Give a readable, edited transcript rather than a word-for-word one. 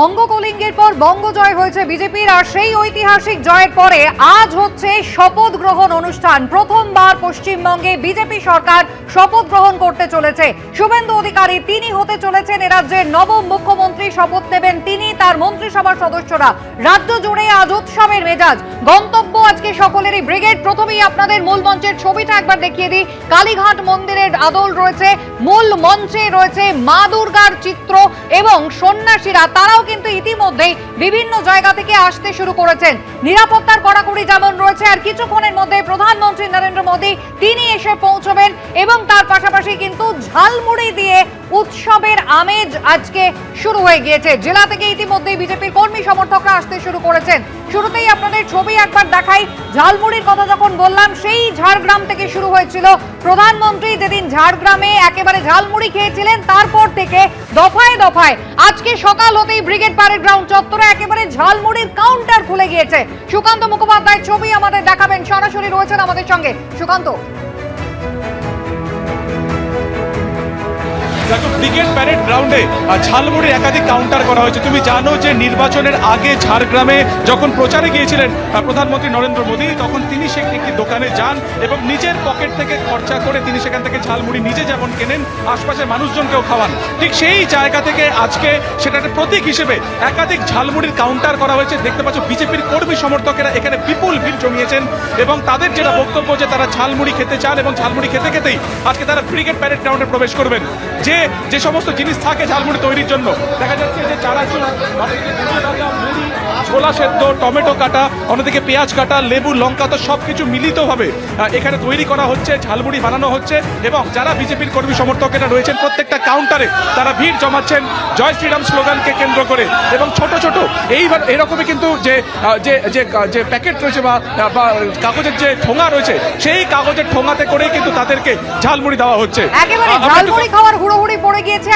অঙ্গকলিঙ্গের পর বঙ্গ জয় হয়েছে বিজেপির, আর সেই ঐতিহাসিক জয়ের পরে আজ হচ্ছে শপথ গ্রহণ অনুষ্ঠান। প্রথমবার পশ্চিমবঙ্গে বিজেপি সরকার শপথ গ্রহণ করতে চলেছে। শুভেন্দু অধিকারী তিনি হতে চলেছেন এ রাজ্যের নবম মুখ্যমন্ত্রী। শপথ নেবেন তিনি, তার মন্ত্রিসভার সদস্যরা। রাজ্য জুড়ে আজ উৎসবের মেজাজ। গন্তব্য আজকে সকলেরই ব্রিগেড। প্রথমেই আপনাদের মূল মঞ্চের ছবিটা একবার দেখিয়ে দিই। কালীঘাট মন্দিরের আদল রয়েছে, মূল মঞ্চে রয়েছে মা দুর্গার চিত্র এবং সন্ন্যাসীরা তারাও কিন্তু ইতিমধ্যেই বিভিন্ন জায়গা থেকে আসতে শুরু করেছেন। নিরাপত্তার কড়াকড়ি যেমন রয়েছে, আর কিছুক্ষণের মধ্যে প্রধানমন্ত্রী নরেন্দ্র মোদী তিনি এসে পৌঁছবেন এবং তার পাশাপাশি কিন্তু ঝালমুড়ি দিয়ে উৎসবের আমেজ আজকে শুরু হয়ে গিয়েছে। জেলা থেকে ইতিমধ্যেই বিজেপির কর্মী সমর্থকরা আসতে শুরু করেছেন। শুরুতেই আপনাদের ছবি একবার দেখাই। ঝালমুড়ির কথা যখন বললাম, সেই ঝাড়গ্রাম থেকে শুরু হয়েছিল। প্রধানমন্ত্রী যেদিন ঝাড়গ্রামে একেবারে ঝালমুড়ি খেয়েছিলেন, তারপর থেকে দফায় দফায় আজকে সকাল হতেই ব্রিগেড প্যারেড গ্রাউন্ড চত্বরে একেবারে ঝালমুড়ির কাউন্টার খুলে গিয়েছে। সুকান্ত মুখোপাধ্যায়ের ছবি আমাদের দেখাবেন, সরাসরি রয়েছেন আমাদের সঙ্গে। সুকান্ত, দেখো, ব্রিগেড প্যারেড গ্রাউন্ডে ঝালমুড়ির একাধিক কাউন্টার করা হয়েছে। তুমি জানো যে নির্বাচনের আগে ঝাড়গ্রামে যখন প্রচারে গিয়েছিলেন প্রধানমন্ত্রী নরেন্দ্র মোদী, তখন তিনি সে একটি দোকানে যান এবং নিজের পকেট থেকে খরচা করে তিনি সেখান থেকে ঝালমুড়ি নিজে যেমন কেনেন, আশপাশের মানুষজনকেও খাওয়ান। ঠিক সেই জায়গা থেকে আজকে সেটা একটা প্রতীক হিসেবে একাধিক ঝালমুড়ির কাউন্টার করা হয়েছে। দেখতে পাচ্ছ বিজেপির কর্মী সমর্থকেরা এখানে বিপুল ভিড় জমিয়েছেন এবং তাদের যেটা বক্তব্য যে তারা ঝালমুড়ি খেতে চান এবং ঝালমুড়ি খেতে খেতেই আজকে তারা ব্রিগেড প্যারেড গ্রাউন্ডে প্রবেশ করবেন। যে সমস্ত জিনিস থাকে ঝালমুড়ি তৈরির জন্য, দেখা যাচ্ছে যে চানাচুর, ছোলা সেদ্ধ, টমেটো কাটা, অন্যদিকে পেঁয়াজ কাটা, লেবু, লঙ্কা, তো সবকিছু মিলিতভাবে এখানে তৈরি করা হচ্ছে, ঝালমুড়ি বানানো হচ্ছে। এবং যারা বিজেপির কর্মী সমর্থকেরা রয়েছেন প্রত্যেকটা কাউন্টারে তারা ভিড় জমাচ্ছেন জয় শ্রীরাম স্লোগানকে কেন্দ্র করে। এবং ছোট ছোট এরকমই কিন্তু যে প্যাকেট রয়েছে বা কাগজের যে ঠোঙা রয়েছে, সেই কাগজের ঠোঙাতে করেই কিন্তু তাদেরকে ঝালমুড়ি দেওয়া হচ্ছে। একেবারে ঝালমুড়ি খাওয়ার হুড়োহুড়ি পড়ে গিয়েছে।